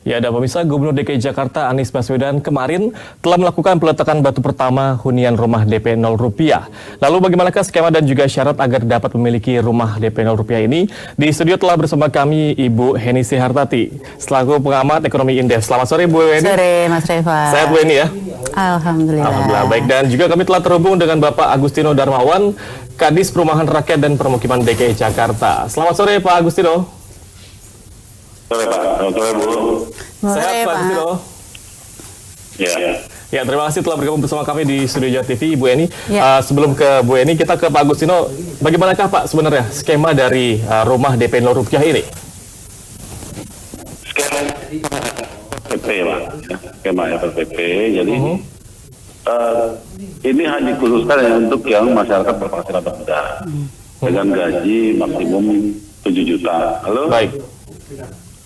Ya, ada pemirsa, Gubernur DKI Jakarta Anies Baswedan kemarin telah melakukan peletakan batu pertama hunian rumah DP 0 rupiah. Lalu bagaimanakah skema dan juga syarat agar dapat memiliki rumah DP 0 rupiah ini? Di studio telah bersama kami Ibu Heni Hartati, selaku pengamat ekonomi Indef. Selamat sore Bu Heni. Sore Mas Reva. Sehat Bu Heni ya? Alhamdulillah. Alhamdulillah, baik. Dan juga kami telah terhubung dengan Bapak Agustino Darmawan, Kadis Perumahan Rakyat dan Permukiman DKI Jakarta. Selamat sore Pak Agustino. Sore Pak, selamat sore Bu. Sehat Pak Agustino? Ya. Ya, terima kasih telah bergabung bersama kami di Studio Jat TV, Bu Eni. Ya. Sebelum ke Bu Eni, kita ke Pak Agustino. Bagaimanakah Pak sebenarnya skema dari rumah DP 0 rupiah ini? Skema PP Pak, skema FPP. Jadi ini hanya dikhususkan untuk yang masyarakat berpenghasilan rendah dengan gaji maksimum 7 juta. Halo? Baik.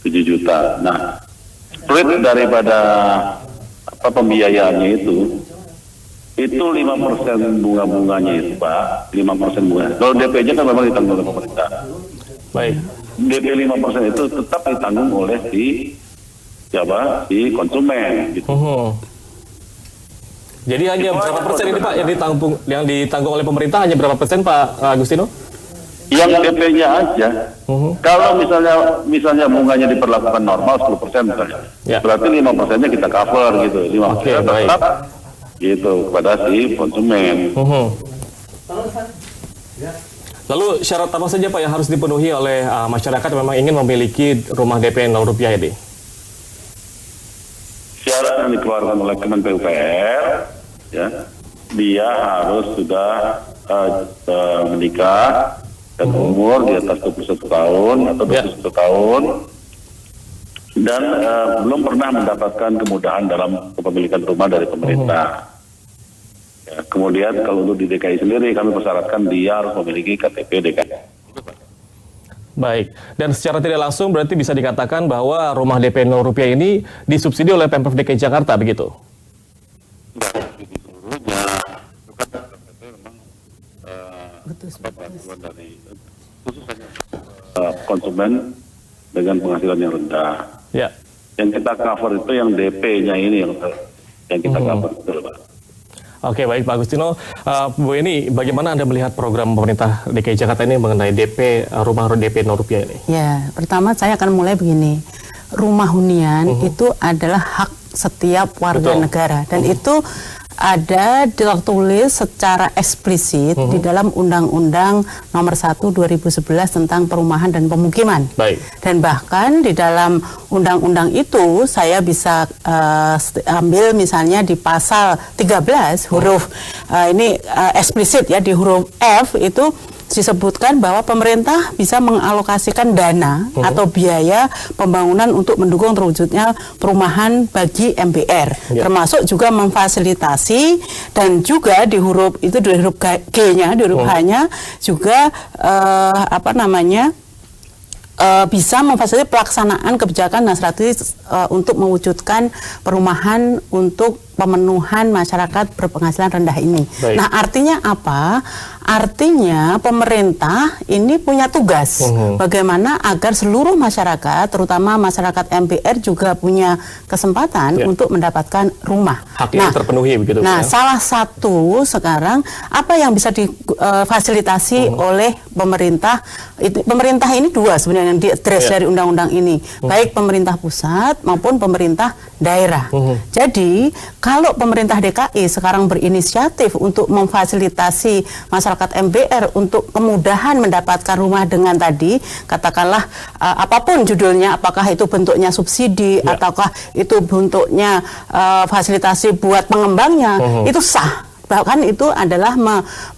7 juta. Nah, rate daripada pembiayaannya itu 5% bunga-bunganya itu Pak, 5% bunga. Kalau DP-nya kan memang ditanggung oleh pemerintah. Baik. DP 5% itu tetap ditanggung oleh si konsumen gitu. Jadi hanya berapa persen ini Pak yang ditanggung oleh pemerintah, hanya berapa persen Pak Agustino? Yang DP-nya aja. Kalau misalnya bunganya diperlakukan normal 10% misalnya, berarti 5%-nya kita cover gitu. 5% tetap gitu kepada si konsumen. Lalu syarat apa saja Pak yang harus dipenuhi oleh masyarakat yang memang ingin memiliki rumah DP 0 rupiah ini? Syarat yang dikeluarkan oleh Kemen PUPR, ya, dia harus sudah menikah dan umur di atas 21 tahun atau 21 tahun dan belum pernah mendapatkan kemudahan dalam kepemilikan rumah dari pemerintah. Ya, kemudian kalau untuk di DKI sendiri kami persyaratkan dia harus memiliki KTP DKI. Baik, dan secara tidak langsung berarti bisa dikatakan bahwa rumah DP 0 rupiah ini disubsidi oleh Pemprov DKI Jakarta, begitu? Konsumen dengan penghasilan yang rendah. Ya. Yang kita cover itu yang DP-nya ini yang kita cover, betul Pak. Oke, baik Pak Agustino. Bu Eni, bagaimana Anda melihat program pemerintah DKI Jakarta ini mengenai rumah DP 0 rupiah ini? Ya, pertama saya akan mulai begini. Rumah hunian itu adalah hak setiap warga negara dan itu ada tertulis secara eksplisit di dalam Undang-Undang Nomor 1 2011 tentang Perumahan dan Pemukiman. Baik. Dan bahkan di dalam undang-undang itu saya bisa ambil misalnya di pasal 13 huruf ini eksplisit ya, di huruf F itu disebutkan bahwa pemerintah bisa mengalokasikan dana atau biaya pembangunan untuk mendukung terwujudnya perumahan bagi MBR, termasuk juga memfasilitasi dan juga di huruf itu di huruf G-nya, di huruf H-nya juga bisa memfasilitasi pelaksanaan kebijakan dan strategi untuk mewujudkan perumahan untuk pemenuhan masyarakat berpenghasilan rendah ini. Baik. Nah, artinya apa? Artinya pemerintah ini punya tugas bagaimana agar seluruh masyarakat, terutama masyarakat MBR juga punya kesempatan untuk mendapatkan rumah. Haknya terpenuhi begitu. Nah, salah satu sekarang apa yang bisa difasilitasi oleh pemerintah? Pemerintah ini dua sebenarnya yang diadres dari undang-undang ini, baik pemerintah pusat maupun pemerintah daerah. Jadi kalau pemerintah DKI sekarang berinisiatif untuk memfasilitasi masyarakat MBR untuk kemudahan mendapatkan rumah dengan tadi, katakanlah apapun judulnya, apakah itu bentuknya subsidi, ataukah itu bentuknya fasilitasi buat pengembangnya, itu sah. Bahkan itu adalah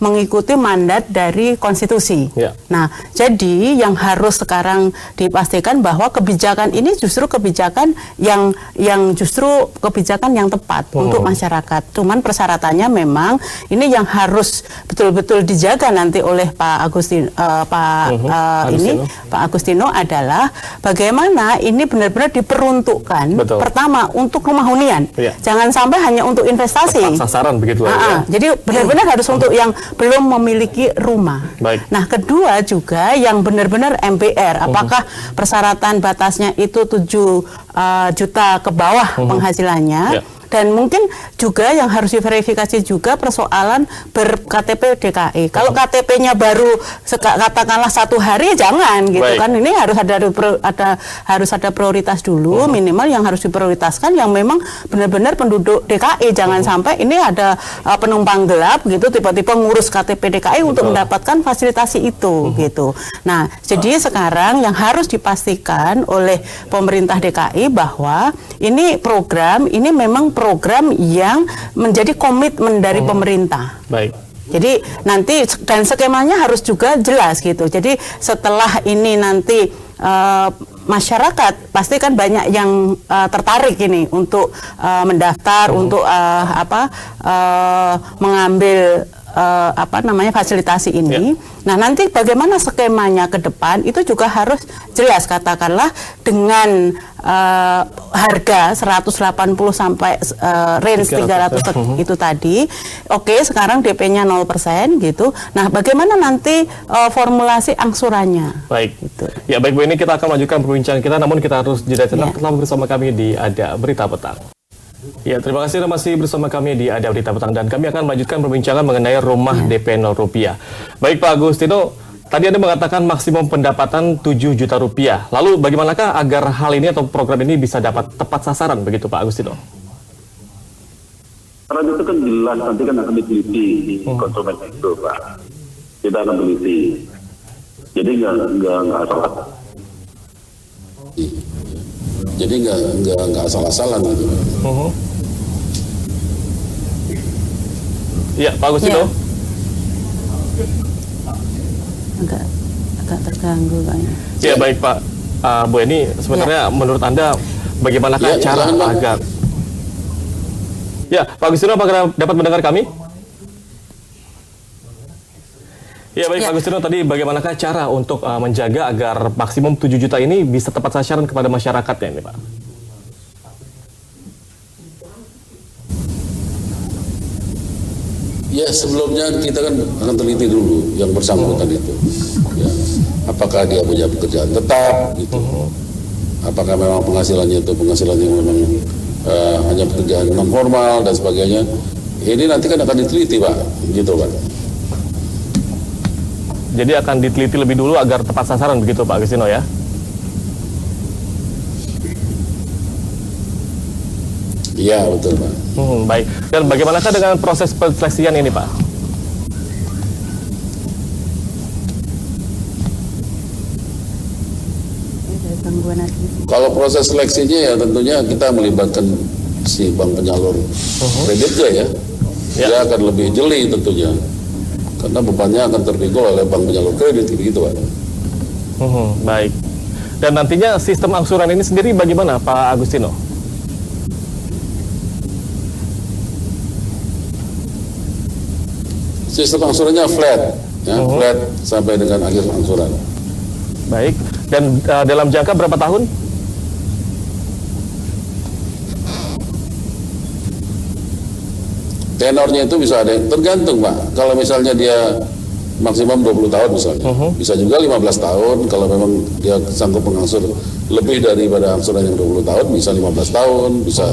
mengikuti mandat dari konstitusi. Nah, jadi yang harus sekarang dipastikan bahwa kebijakan ini justru kebijakan yang justru kebijakan yang tepat untuk masyarakat. Cuman persyaratannya memang ini yang harus betul-betul dijaga nanti oleh Pak Agustino adalah bagaimana ini benar-benar diperuntukkan pertama untuk rumah hunian. Jangan sampai hanya untuk investasi. Sasaran begitu ya. Jadi benar-benar harus untuk yang belum memiliki rumah. Baik. Nah, kedua juga yang benar-benar MBR, apakah persyaratan batasnya itu 7 juta ke bawah penghasilannya? Ya. Dan mungkin juga yang harus diverifikasi juga persoalan ber-KTP DKI. Kalau KTP-nya baru katakanlah 1 hari, jangan gitu. Baik. Kan ini harus ada prioritas dulu, minimal yang harus diprioritaskan yang memang benar-benar penduduk DKI. Jangan sampai ini ada penumpang gelap gitu tiba-tiba ngurus KTP DKI untuk mendapatkan fasilitasi itu gitu. Nah, jadi sekarang yang harus dipastikan oleh pemerintah DKI bahwa ini memang program yang menjadi komitmen dari pemerintah. Baik. Jadi nanti dan skemanya harus juga jelas gitu. Jadi setelah ini nanti masyarakat pasti kan banyak yang tertarik ini untuk mendaftar untuk mengambil fasilitasi ini. Nah, nanti bagaimana skemanya ke depan itu juga harus jelas, katakanlah dengan harga 180 sampai range 300 itu tadi. Oke, sekarang DP-nya 0% gitu. Nah, bagaimana nanti formulasi angsurannya? Baik. Gitu. Ya, baik Bu, ini kita akan lanjutkan perbincangan kita, namun kita harus jeda sejenak. Tetap bersama kami di Ada Berita Petang. Ya, terima kasih Anda masih bersama kami di Ada Berita Petang, dan kami akan melanjutkan perbincangan mengenai rumah DP 0 rupiah. Baik Pak Agustino, tadi Anda mengatakan maksimum pendapatan 7 juta rupiah. Lalu bagaimanakah agar hal ini atau program ini bisa dapat tepat sasaran begitu Pak Agustino? Karena itu kan jelas nanti kan akan diteliti di konsumen itu Pak. Kita akan teliti. Jadi nggak salah. Jadi nggak asal-asalan gitu. Ya, Pak Agustino. Ya. Agak terganggu kayaknya. Ya, baik Pak. Bu, ini sebenarnya menurut Anda bagaimanakah cara agar... Ya, Pak Agustino, apakah dapat mendengar kami? Ya, baik Pak Agustino, tadi bagaimanakah cara untuk menjaga agar maksimum 7 juta ini bisa tepat sasaran kepada masyarakatnya ini Pak? Ya, sebelumnya kita kan akan teliti dulu yang bersangkutan itu. Ya, apakah dia punya pekerjaan tetap gitu. Apakah memang penghasilannya itu penghasilan yang memang hanya pekerjaan non formal dan sebagainya. Ini nanti kan akan diteliti Pak, gitu Pak. Jadi akan diteliti lebih dulu agar tepat sasaran begitu Pak Agustino ya? Iya, betul Pak. Baik. Dan bagaimanakah dengan proses perseleksian ini Pak? Kalau proses seleksinya ya tentunya kita melibatkan si bank penyalur kreditnya ya. Dia akan lebih jeli tentunya. Karena bebannya akan terpikul oleh bank penyalur kredit gitu Pak. Baik. Dan nantinya sistem angsuran ini sendiri bagaimana Pak Agustino? Sistem angsurannya flat, ya, flat sampai dengan akhir angsuran. Baik. Dan dalam jangka berapa tahun? Tenornya itu bisa ada yang tergantung Pak. Kalau misalnya dia maksimum 20 tahun misalnya, bisa juga 15 tahun. Kalau memang dia sanggup mengangsur lebih daripada angsuran yang 20 tahun, bisa 15 tahun, bisa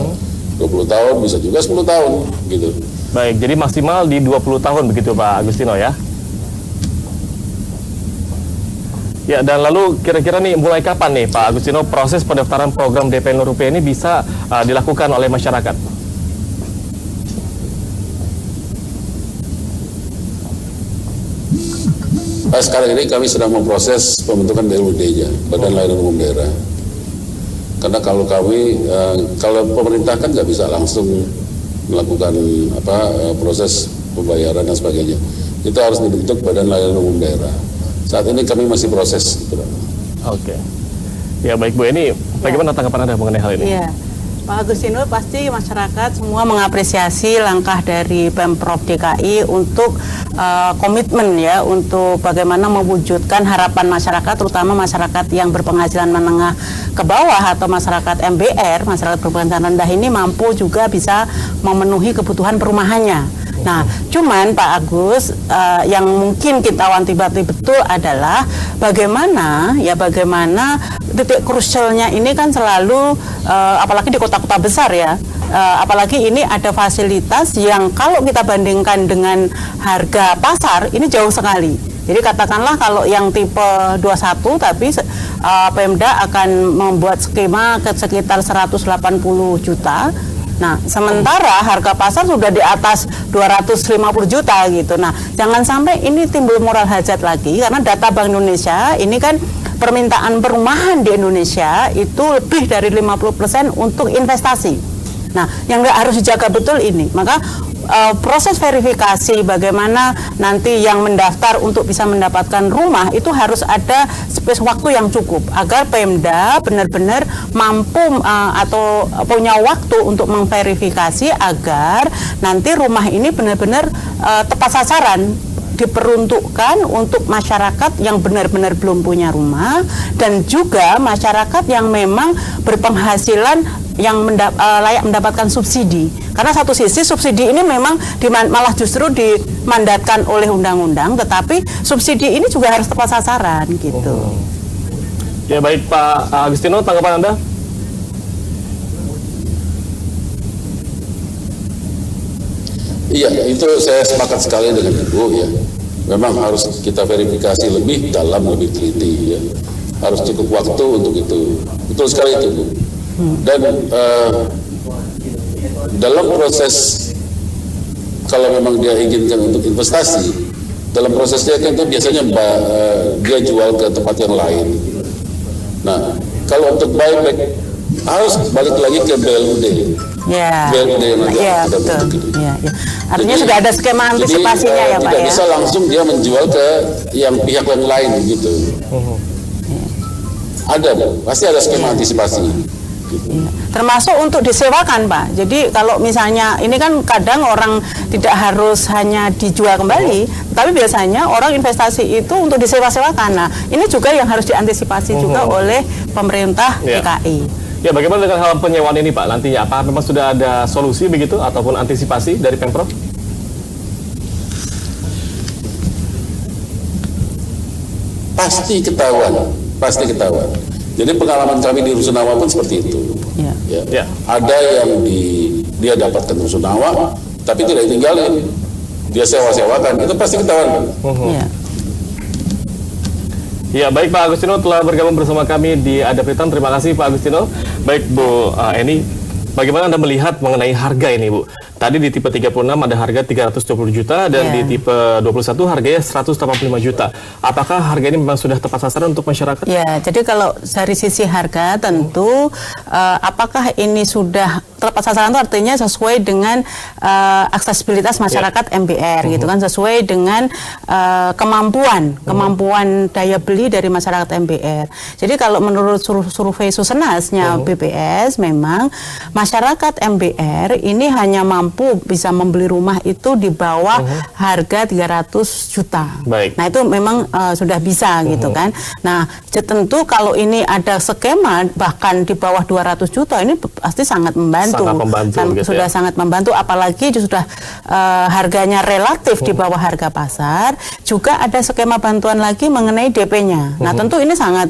20 tahun, bisa juga 10 tahun gitu. Baik, jadi maksimal di 20 tahun begitu Pak Agustino ya? Ya, dan lalu kira-kira nih mulai kapan nih Pak Agustino proses pendaftaran program DP 0 rupiah ini bisa dilakukan oleh masyarakat? Sekarang ini kami sedang memproses pembentukan BUD-nya, Badan Layanan Umum Daerah. Karena kalau kami, kalau pemerintah kan nggak bisa langsung melakukan proses pembayaran dan sebagainya. Itu harus dibentuk Badan Layanan Umum Daerah. Saat ini kami masih proses. Oke. Ya baik Bu, ini bagaimana tanggapan Anda mengenai hal ini? Iya. Pak Agustino, pasti masyarakat semua mengapresiasi langkah dari Pemprov DKI untuk komitmen ya untuk bagaimana mewujudkan harapan masyarakat, terutama masyarakat yang berpenghasilan menengah ke bawah atau masyarakat MBR, masyarakat berpenghasilan rendah ini mampu juga bisa memenuhi kebutuhan perumahannya. Nah, cuman Pak Agus, yang mungkin kita wanti-wanti betul adalah bagaimana titik krusialnya ini kan selalu apalagi di kota-kota besar ya. Apalagi ini ada fasilitas yang kalau kita bandingkan dengan harga pasar ini jauh sekali. Jadi katakanlah kalau yang tipe 21 tapi Pemda akan membuat skema ke sekitar 180 juta. Nah, sementara harga pasar sudah di atas 250 juta gitu. Nah, jangan sampai ini timbul moral hazard lagi karena data Bank Indonesia ini kan permintaan perumahan di Indonesia itu lebih dari 50% untuk investasi. Nah, yang harus dijaga betul ini. Maka proses verifikasi bagaimana nanti yang mendaftar untuk bisa mendapatkan rumah itu harus ada space waktu yang cukup agar Pemda benar-benar mampu atau punya waktu untuk memverifikasi agar nanti rumah ini benar-benar tepat sasaran, diperuntukkan untuk masyarakat yang benar-benar belum punya rumah dan juga masyarakat yang memang berpenghasilan yang layak mendapatkan subsidi. Karena satu sisi subsidi ini memang malah justru dimandatkan oleh undang-undang, tetapi subsidi ini juga harus tepat sasaran gitu. Ya baik Pak Agustino, tanggapan Anda? Iya, itu saya sepakat sekali dengan Ibu ya. Memang harus kita verifikasi lebih dalam, lebih teliti ya. Harus cukup waktu untuk itu. Betul sekali itu Bu. Dan dalam proses kalau memang dia inginkan untuk investasi, dalam prosesnya kan biasanya dia jual ke tempat yang lain. Nah, kalau untuk buyback harus balik lagi ke BLUD. Ya, BLUD yang nanti ya, kita betul. bentuk itu. Ya, ya. Artinya sudah ada skema antisipasinya ya Pak tidak ya. bisa langsung dia menjual ke yang pihak yang lain gitu. Ada Bu, pasti ada skema antisipasi. Iya. Termasuk untuk disewakan Pak. Jadi kalau misalnya ini kan kadang orang tidak harus hanya dijual kembali, tapi biasanya orang investasi itu untuk disewa-sewakan. Nah, ini juga yang harus diantisipasi juga oleh pemerintah DKI. Ya, bagaimana dengan hal penyewaan ini Pak? Nantinya apa memang sudah ada solusi begitu ataupun antisipasi dari Pemprov? Pasti ketahuan. Jadi pengalaman kami di Rusunawa pun seperti itu. Ya. Ada yang dia dapatkan Rusunawa, tapi tidak ditinggalin, dia sewa-sewakan, itu pasti ketahuan. Ya, baik Pak Agustino telah bergabung bersama kami di Ada Pritam. Terima kasih Pak Agustino. Baik Bu Eni, bagaimana Anda melihat mengenai harga ini Bu? Tadi di tipe 36 ada harga 320 juta dan di tipe 21 harganya 185 juta. Apakah harga ini memang sudah tepat sasaran untuk masyarakat? Ya, jadi kalau dari sisi harga tentu apakah ini sudah tepat sasaran itu artinya sesuai dengan aksesibilitas masyarakat MBR gitu kan, sesuai dengan kemampuan daya beli dari masyarakat MBR. Jadi kalau menurut survei Susenasnya BPS memang masyarakat MBR ini hanya mampu bisa membeli rumah itu di bawah harga 300 juta. Baik. Nah, itu memang sudah bisa gitu kan. Nah, tentu kalau ini ada skema bahkan di bawah 200 juta ini pasti sangat membantu. Sudah sangat membantu, apalagi sudah harganya relatif di bawah harga pasar. Juga ada skema bantuan lagi mengenai DP-nya. Nah, tentu ini sangat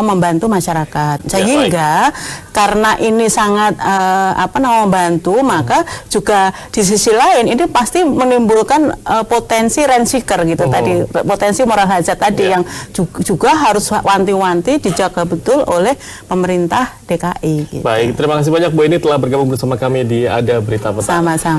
membantu masyarakat. Sehingga karena ini sangat membantu, maka juga di sisi lain ini pasti menimbulkan potensi rent seeker gitu tadi, potensi moral hazard tadi yang juga harus wanti-wanti dijaga betul oleh pemerintah DKI. Gitu. Baik, terima kasih banyak Bu Eni telah bergabung bersama kami di Ada Berita Petang. Sama-sama.